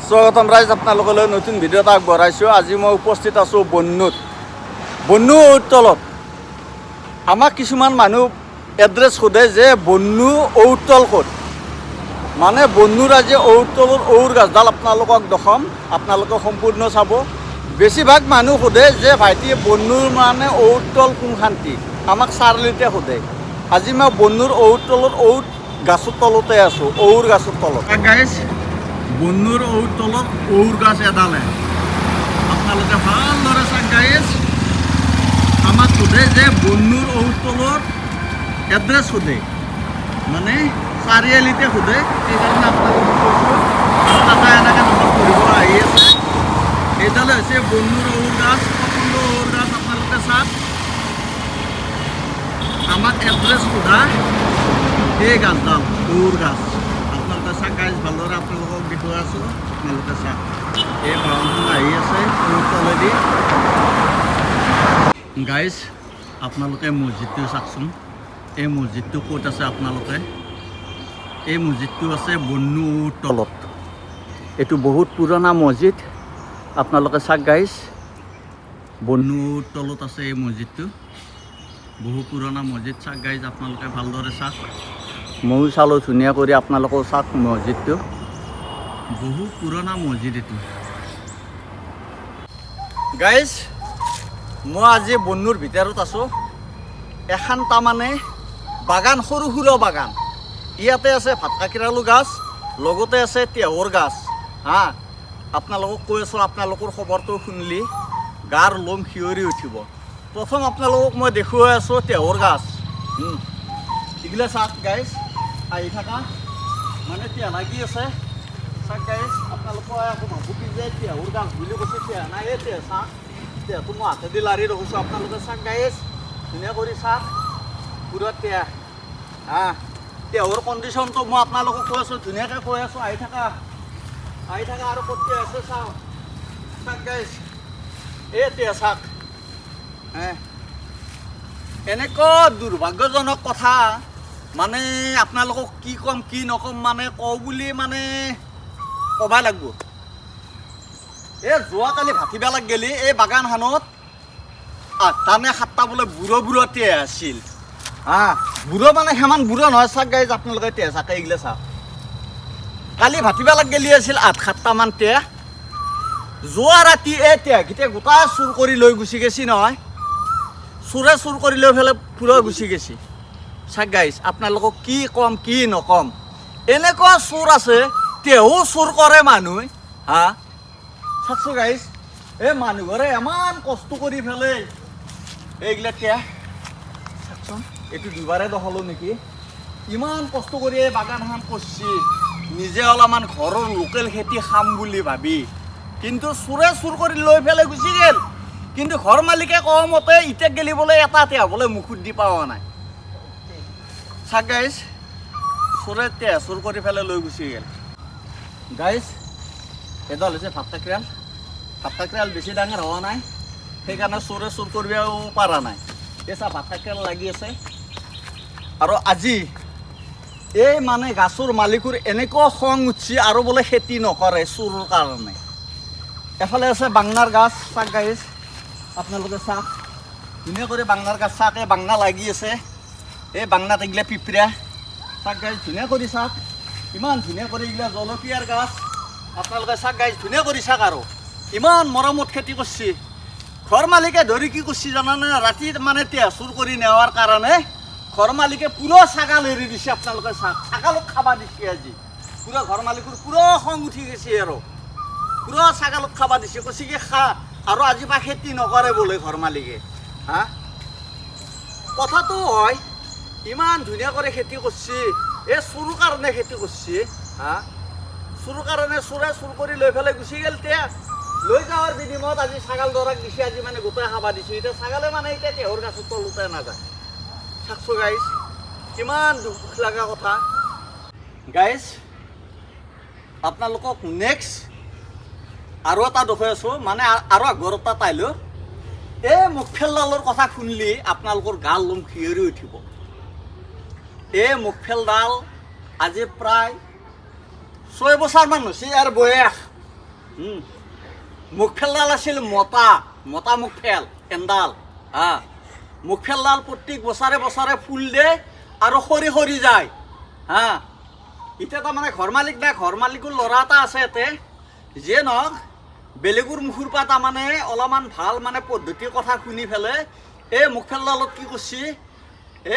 স্বাগতম ৰাইজ, আপোনালোকলৈ নতুন ভিডিঅ' এটা আগবঢ়াইছোঁ। আজি মই উপস্থিত আছোঁ বন্যুৰ তলত। আমাক কিছুমান মানুহ এড্ৰেছ সোধে যে বন্যু ঔৰতল ক'ত, মানে বন্যুৰ আজি ঔৰতলৰ ঔৰ গাছডাল আপোনালোকক দেখাম, আপোনালোকে সম্পূৰ্ণ চাব। বেছিভাগ মানুহ সোধে যে ভাইটি বন্যুৰ মানে ঔৰতল কোনখান্তি, আমাক চাৰিআলিতে সোধে। আজি মই বন্যুৰ ঔৰতলৰ ঔৰ গাছৰ তলতে আছোঁ, ঔৰ গাছৰ তলত। গাইজ, বন্যুৰ ঔৰতলত ঔৰ গাছ এডালে আপোনালোকে ভালদৰে চাওক। গাইজ, আমাক সোধে যে বন্যুৰ ঔৰতলৰ এড্ৰেছ সোধে, মানে চাৰিআলিতে সোধে। সেইকাৰণে আপোনালোকক কৈছোঁ, তাতে এনেকৈ নম্বৰ কৰিব আহি আছে। এইডালে হৈছে বন্যুৰ ঔৰ গাছ, সকলো ঔৰ গাছ আপোনালোকে চাওক। আমাক এড্ৰেছ সোধা এই গাছডাল ঔৰ গাছ আপোনালোকে চাওক। গাইজ, ভালদৰে আপোনালোকক দেখুৱাই আছোঁ, আপোনালোকে চাওক। এই বাহনখন আহি আছে ঔৰ তলেদি। গাইজ, আপোনালোকে মছজিদটো চাওকচোন। এই মছজিদটো ক'ত আছে আপোনালোকে? এই মছজিদটো আছে বন্যুৰ তলত। এইটো বহুত পুৰণা মছজিদ, আপোনালোকে চাওক। গাইজ, বন্যুৰ তলত আছে এই মছজিদটো, বহু পুৰণা মছজিদ। চাওক গাইজ, আপোনালোকে ভালদৰে চাওক। ময়ো চালোঁ ধুনীয়া কৰি, আপোনালোকেও চাওক মছজিদটো। বহু পুৰণা মছজিদ এইটো। গাইজ, মই আজি বন্যুৰ ভিতৰত আছোঁ। এখন তাৰমানে বাগান, সৰু সুৰা বাগান। ইয়াতে আছে ভাতকাকিৰালু গাছ, লগতে আছে তেহৰ গাছ। আপোনালোকক কৈ আছোঁ, আপোনালোকৰ খবৰটো শুনিলে গাৰ লোম শিয়ৰি উঠিব। প্ৰথম আপোনালোকক মই দেখুৱাই আছোঁ তেহৰ গাছ। এইগিলা চাওক গাইজ, আহি থকা মানে তেহ লাগি আছে। চাওক গাইজ, আপোনালোকে আকৌ ভাবো কি যে তেহৰ গাছ বুলি কৈছে, তেহ নাই। এই তেহ চাওক, তেহটো মই হাতেদি লাৰি ৰখিছোঁ। আপোনালোকে চাওক গাইজ, ধুনীয়া কৰি চাওক, পুৰা তেহ। তেহৰ কণ্ডিশ্যনটো মই আপোনালোকক কৈ আছোঁ, ধুনীয়াকৈ কৈ আছোঁ। আহি থকা আৰু ক'ত তেহ আছে চাওক। চাওক গাইজ, এই তেহ চাওক। এনেকুৱা দুৰ্ভাগ্যজনক কথা, মানে আপোনালোকক কি ক'ম কি নক'ম, মানে কওঁ বুলি মানে ক'বা লাগিব। এই যোৱাকালি ভাটিবেলাক গেলি এই বাগানখনত 8টা নে 7টা বোলে বুঢ়া তেহ আছিল। বুঢ়া মানে সিমান বুঢ়া নহয়। চাওক গাইজ, আপোনালোকে তেহ চাওক, এইগিলা চাওক। কালি ভাটিবেলাক গেলি আছিল 8-7টামান তেহ। যোৱা ৰাতি এই তেহকেইটা গোটাই চুৰ কৰি লৈ গুচি গেছি নহয়। চোৰে চুৰ কৰি লৈ পেলাই পুৰা গুচি গেছি। চাওক গাইজ, আপোনালোকক কি ক'ম কি নক'ম, এনেকুৱা চোৰ আছে। তেহো চুৰ কৰে মানুহে। চাওকচোন গাইজ, এই মানুহঘৰে ইমান কষ্ট কৰি পেলাই এইগিলা তেহ চাওকচোন। এইটো দুবাৰে দেখালোঁ নেকি। ইমান কষ্ট কৰি এই বাগানখন কৰিছে, নিজে অলপমান ঘৰৰ লোকেল খেতি খাম বুলি ভাবি, কিন্তু চোৰে চুৰ কৰি লৈ পেলাই গুচি গ'ল। কিন্তু ঘৰ মালিকে কোৱা মতে এতিয়া গেলি বোলে এটা তেহ বোলে মুখত দি পোৱা নাই। চাওক গাইজ, চোৰে তেহ চুৰ কৰি পেলাই লৈ গুচি গ'ল। গাইজ, এডাল হৈছে ভাতকাকিৰাল বেছি ডাঙৰ হোৱা নাই, সেইকাৰণে চোৰে চুৰ কৰিবও পৰা নাই। এই চা ভাতকাকিৰাল লাগি আছে। আৰু আজি এই মানে গাছৰ মালিকৰ এনেকুৱা খং উঠছি, আৰু বোলে খেতি নকৰে চোৰৰ কাৰণে। এফালে আছে বাংনাৰ গাছ। চাওক গাইজ, আপোনালোকে চাওক, ধুনীয়া কৰি বাংনাৰ গাছ চাওক। এই বাংনা লাগি আছে, এই বাংনাত এইগিলা পিপৰা। চাওক গাইজ, ধুনীয়া কৰি চাওক, ইমান ধুনীয়া কৰি এইগিলা জলকীয়াৰ গাছ। আপোনালোকে চাওক গাইজ, ধুনীয়া কৰি চাওক। আৰু ইমান মৰমত খেতি কৰিছে। ঘৰ মালিকে ধৰি কি কৰিছে জানানে? ৰাতি মানে তেহ চুৰ কৰি নেওয়াৰ কাৰণে ঘৰ মালিকে পুৰা ছাগাল এৰি দিছে। আপোনালোকে চাওক, ছাগালক খাবা দিছে আজি। পুৰা ঘৰ মালিকৰ পুৰা খং উঠি গৈছে, আৰু পুৰা ছাগালক খাবা দিছে। কৈছে কি খা, আৰু আজিৰ পৰা খেতি নকৰে বোলে ঘৰ মালিকে। কথাটো হয়, ইমান ধুনীয়া কৰি খেতি কৰিছে, এই চোৰৰ কাৰণে খেতি কৰিছে। চোৰৰ কাৰণে চোৰে চুৰ কৰি লৈ পেলাই গুচি গ'ল তেহ। লৈ যাৱাৰ বিনিময়ত আজি ছাগাল দৰাক দিছে, আজি মানে গোটাই খাবা দিছে। এতিয়া ছাগালে মানে এতিয়া তেহৰ গাছৰ তলতে নাযায়। চাওকচোন গাইজ, কিমান দুখ লগা কথা। গাইজ, আপোনালোকক নেক্সট আৰু এটা দেখুৱাই আছোঁ, মানে আৰু আগৰ এটা টাইলো। এই মুখফেলডালৰ কথা শুনিলে আপোনালোকৰ গাৰ লোম শিয়ৰি উঠিব। এই মুখফেলডাল আজি প্ৰায় 6 বছৰমান হৈছে ইয়াৰ বয়স। মুখ ফেলডাল আছিল মতা মতা মুখ ফেল এন্ডাল হা মুখ ফেলডাল প্ৰত্যেক বছৰে বছৰে ফুল দে আৰু সৰি সৰি যায় হা এতিয়া তাৰমানে ঘৰ মালিক নাই ঘৰ মালিকৰ ল'ৰা এটা আছে ইয়াতে যিয়ে নহওক বেলেগৰ মুখৰ পৰা তাৰমানে অলপমান ভাল মানে পদ্ধতিৰ কথা শুনি পেলাই এই মুখ ফেলডালত কি কৰিছে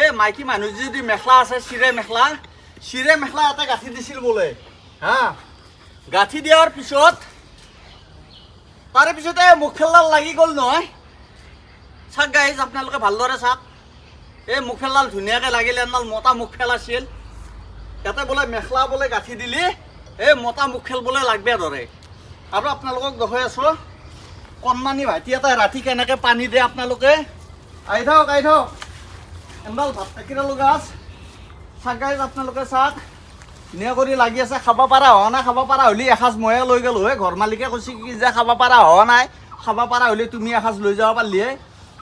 এই মাইকী মানুহ যদি মেখেলা আছে চিৰে মেখেলা এটা গাঁঠি দিছিল বোলে হা গাঁঠি দিয়াৰ পিছত তাৰে পিছতে মুখ ফেলডাল লাগি গ'ল নহয় চাওক গাইজ আপোনালোকে ভালদৰে চাওক এই মুখ ফেলডাল ধুনীয়াকৈ লাগিলে এডাল মতা মুখ ফেল আছিল ইয়াতে বোলে মেখেলা বোলে গাঁঠি দিলি এই মতা মুখ খেল বোলে লাগবে ধৰে আৰু আপোনালোকক দেখুৱাই আছোঁ কণমানি ভাইটি এটাই ৰাতি কেনেকৈ পানী দিয়ে আপোনালোকে আহি থাকক এডাল ভাত কাকিৰালো গাছ চাওক গাইজ আপোনালোকে চাওক ধুনীয়া কৰি লাগি আছে খাব পৰা হোৱা নাই খাব পৰা হ'লে এসাঁজ ময়ে লৈ গ'লো হয় ঘৰ মালিকে কৈছে কি যে খাব পৰা হোৱা নাই খাব পৰা হ'লে তুমি এসাঁজ লৈ যাব পাৰিলিহে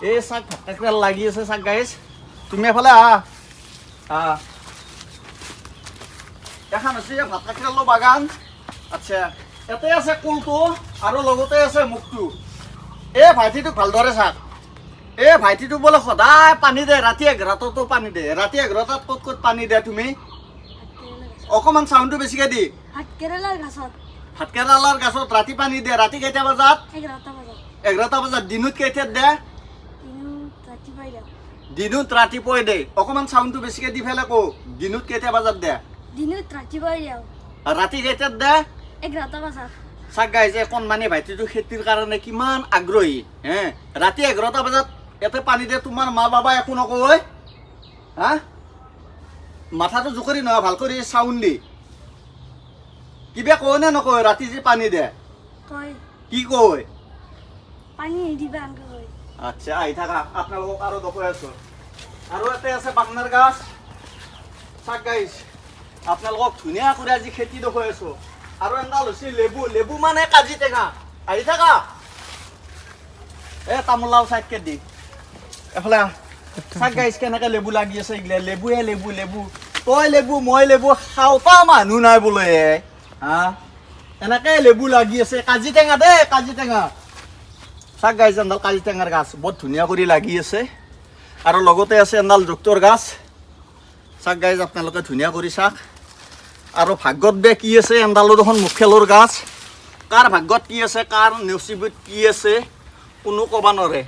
এই চাওক ভাত কাকিৰাল লাগি আছে চাওক গাইজ তুমি এফালে আহা এখন আছে ভাত কাকিৰালৰ বাগান আচ্ছা ইয়াতে আছে কুলটো আৰু লগতে আছে মুখটো এই ভাইটিটোক ভালদৰে চাওক এই ভাইটিটোক বোলে সদায় পানী দে ৰাতি 11টাতো পানী দে ৰাতি 11টাত ক'ত পানী দে তুমি অকণমান চাউণ্ডটো বেছিকৈ দি ভাতকেৰেলাৰ গাছত ৰাতি পানী দে ৰাতি কেইটা বজাত 11টা বজাত দিনত কেইটাত দে দিনত ৰাতিপুৱাই দে অকণমান চাউণ্ডটো বেছিকৈ দি পেলাই কওঁ দিনত কেইটা বজাত দে ৰাতি কেইটাত দে 11টা বজাত চাওক গাইজ কণমানি ভাইটিটো খেতিৰ কাৰণে কিমান আগ্ৰহী হে ৰাতি 11টা বজাত ইয়াতে পানী দিয়ে তোমাৰ মা বাবা একো নকয় হা মাথাটো জোকৰি নহয় ভাল কৰি চাউণ্ড দি কিবা কয় নে নকয় ৰাতি যে পানী দে কি কয় পানী দিবা কয় আচ্ছা আহি থাকা আপোনালোকক আৰু দেখুৱাই আছোঁ আৰু ইয়াতে আছে বাংনাৰ গাছ চাওক গাইজ আপোনালোকক ধুনীয়া কৰি আজি খেতি দেখুৱাই আছোঁ আৰু এডাল হৈছে লেবু মানে কাজি টেঙা আহি থাকা এই তামোলাও চাইডকে দি এফালে চাওক গাইজ কেনেকৈ লেবু লাগি আছে এইগিলা লেবু তই লেবু মই লেবু খাওঁতা মানুহ নাই বোলে হা এনেকৈ লেবু লাগি আছে কাজি টেঙা দেই কাজি টেঙা চাওক গাইজ এডাল কাজি টেঙাৰ গাছ বৰ ধুনীয়া কৰি লাগি আছে আৰু লগতে আছে এডাল জুক্তৰ গাছ চাওক গাইজ আপোনালোকে ধুনীয়া কৰি চাওক আৰু ভাগ্যত বে কি আছে এডালো দেখোন মুখেলৰ গাছ কাৰ ভাগ্যত কি আছে কাৰ নচিবত কি আছে কোনো ক'ব নোৱাৰে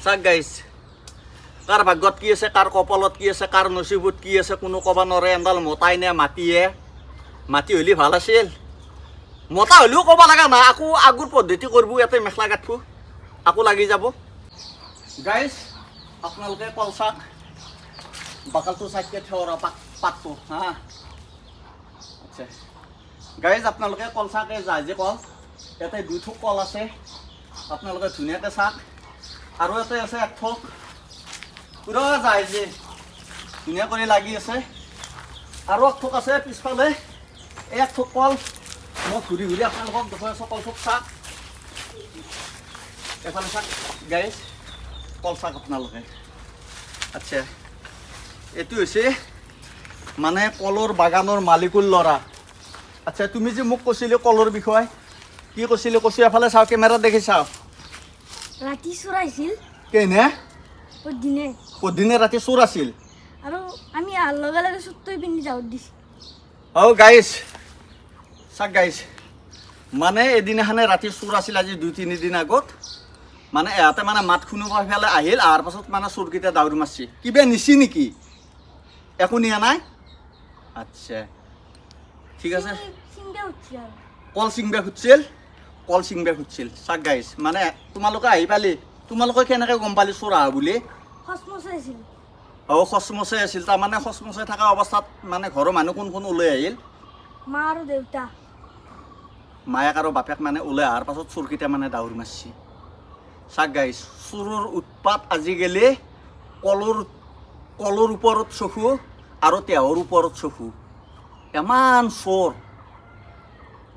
চাওক গাইজ কাৰ ভাগ্যত কি আছে কাৰ কপালত কি আছে কাৰ নচিবত কি আছে কোনো ক'ব নোৱাৰে এডাল মতাই নে মাটি হ'লে ভাল আছিল মতা হ'লেও ক'ব লগা নাই আকৌ আগৰ পদ্ধতি কৰিব ইয়াতে মেখেলা গাঁঠব আকৌ লাগি যাব গাইজ আপোনালোকে কল চাওক বাকলটো চাইডকে থৰ পাতটো হা আচ্ছা গাইজ আপোনালোকে কল চাওক এই জাহাজী কল ইয়াতে 2 থোক কল আছে আপোনালোকে ধুনীয়াকৈ চাওক আৰু ইয়াতে আছে 1 থোক পুৰা জাহাজী ধুনীয়া কৰি লাগি আছে আৰু 1 থোক আছে পিছফালে এই 1 থোক কল মই ঘূৰি আপোনালোকক দেখুৱাই আছোঁ কল থোক চাওক এফালে চাওক গাইজ কল চাওক আপোনালোকে আচ্ছা এইটো হৈছে মানে কলৰ বাগানৰ মালিকৰ ল'ৰা আচ্ছা তুমি যে মোক কৈছিলি কলৰ বিষয়ে কি কৈছিলি কৈছোঁ এফালে চাওঁ কেমেৰাত দেখি চাওঁ ৰাতি চুৰাইছিল কেনে পদিনে ৰাতি চোৰ আছিল আৰু আমি আহাৰ লগে লগে চুট্টই পিন্ধি যাওঁ দিছি গাইজ চাওক গাইজ মানে এদিনাখনে ৰাতি চোৰ আছিল আজি 2-3 দিন আগত মানে ইহঁতে মানে মাত শুনিব পেলাই আহিল অহাৰ পাছত মানে চোৰকেইটা দাউৰি মাৰছি কিবা নিছি নেকি একো নিয়া নাই আচ্ছা ঠিক আছে কল চিংবা খুজিছিল চাওক গাইজ মানে তোমালোকে আহি পালি তোমালোকে কেনেকৈ গম পালি চোৰ আহা বুলি খচমচে আছিল তাৰমানে খচমচে থকা অৱস্থাত মানে ঘৰৰ মানুহ কোন ওলাই আহিল মা আৰু দেউতা মায়েক আৰু বাপেক মানে ওলাই অহাৰ পাছত চোৰকেইটা মানে দাউৰি মাৰছি চাওক গাইজ চোৰৰ উৎপাত আজিকালি কলৰ ওপৰত চকু আৰু তেহৰ ওপৰত চকু ইমান চোৰ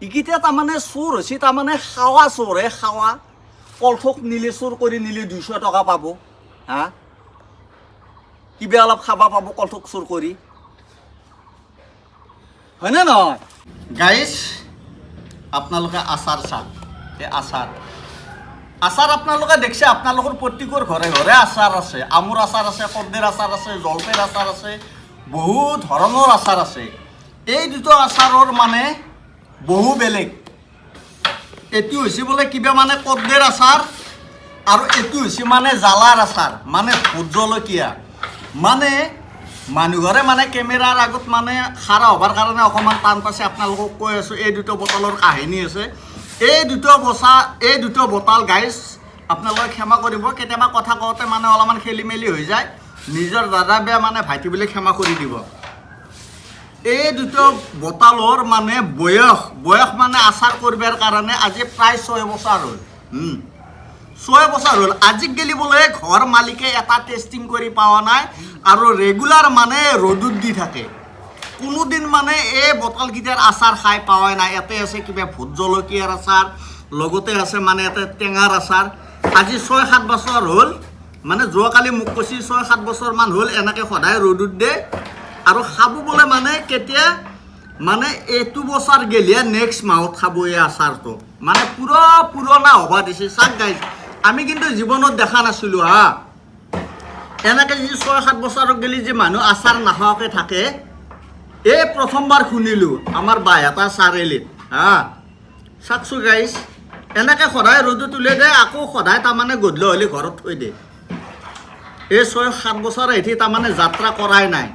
এইকেইটা তাৰমানে চোৰ হৈছে তাৰমানে খাৱা চোৰহে খাৱা কলথোক নিলে চোৰ কৰি নিলে 200 টকা পাব হা কিবা অলপ খাব পাব কলথোক চোৰ কৰি হয়নে নহয় গাইজ আপোনালোকে আচাৰ চাওক এই আচাৰ আপোনালোকে দেখিছে আপোনালোকৰ প্ৰত্যেকৰ ঘৰে ঘৰে আচাৰ আছে আমৰ আচাৰ আছে কৰ্দেৰ আচাৰ আছে জলফাইৰ আচাৰ আছে বহু ধৰণৰ আচাৰ আছে এই দুটা আচাৰৰ মানে বহু বেলেগ এইটো হৈছে বোলে কিবা মানে কৰ্দেৰ আচাৰ আৰু এইটো হৈছে মানে জ্বালাৰ আচাৰ মানে ভোট জলকীয়া মানে মানুহৰে মানে কেমেৰাৰ আগত মানে খাৰা হ'বৰ কাৰণে অকণমান টান পাইছে আপোনালোকক কৈ আছোঁ এই দুটা বটলৰ কাহিনী আছে এই দুটা বটল গাইজ আপোনালোকে ক্ষমা কৰিব কেতিয়াবা কথা কওঁতে মানে অলপমান খেলি মেলি হৈ যায় নিজৰ দাদা বেয়া মানে ভাইটি বুলি ক্ষমা কৰি দিব এই দুটা বটলৰ মানে বয়স মানে আচাৰ কৰিবৰ কাৰণে আজি প্ৰায় 6 বছৰ হ'ল 6 বছৰ হ'ল আজিক গেলি বোলে ঘৰ মালিকে এটা টেষ্টিং কৰি পোৱা নাই আৰু ৰেগুলাৰ মানে ৰ'দত দি থাকে কোনোদিন মানে এই বটলকেইটাৰ আচাৰ খাই পোৱাই নাই ইয়াতে আছে কিবা ভোট জলকীয়াৰ আচাৰ লগতে আছে মানে ইয়াতে টেঙাৰ আচাৰ আজি 6-7 বছৰ হ'ল মানে যোৱাকালি মোক কৈছে 6-7 বছৰমান হ'ল এনেকৈ সদায় ৰ'দত দিয়ে আৰু খাব বোলে মানে কেতিয়া মানে এইটো বছৰ গেলিয়া নেক্সট মাহত খাব এই আচাৰটো মানে পুৰা পুৰণা হ'ব দিছে চাওক গাইজ আমি কিন্তু জীৱনত দেখা নাছিলোঁ হা এনেকৈ যি 6-7 বছৰত গেলি যে মানুহ আচাৰ নাখাৱাকৈ থাকে এই প্ৰথমবাৰ শুনিলোঁ আমাৰ বাইহাটা চাৰিআলিত হা চাওকচোন গাইজ এনেকৈ সদায় ৰ'দত উলিয়াই দিয়ে আকৌ সদায় তাৰমানে গধূলি হ'লে ঘৰত থৈ দিয়ে এই 6-7 বছৰ এটি তাৰমানে যাত্ৰা কৰাই নাই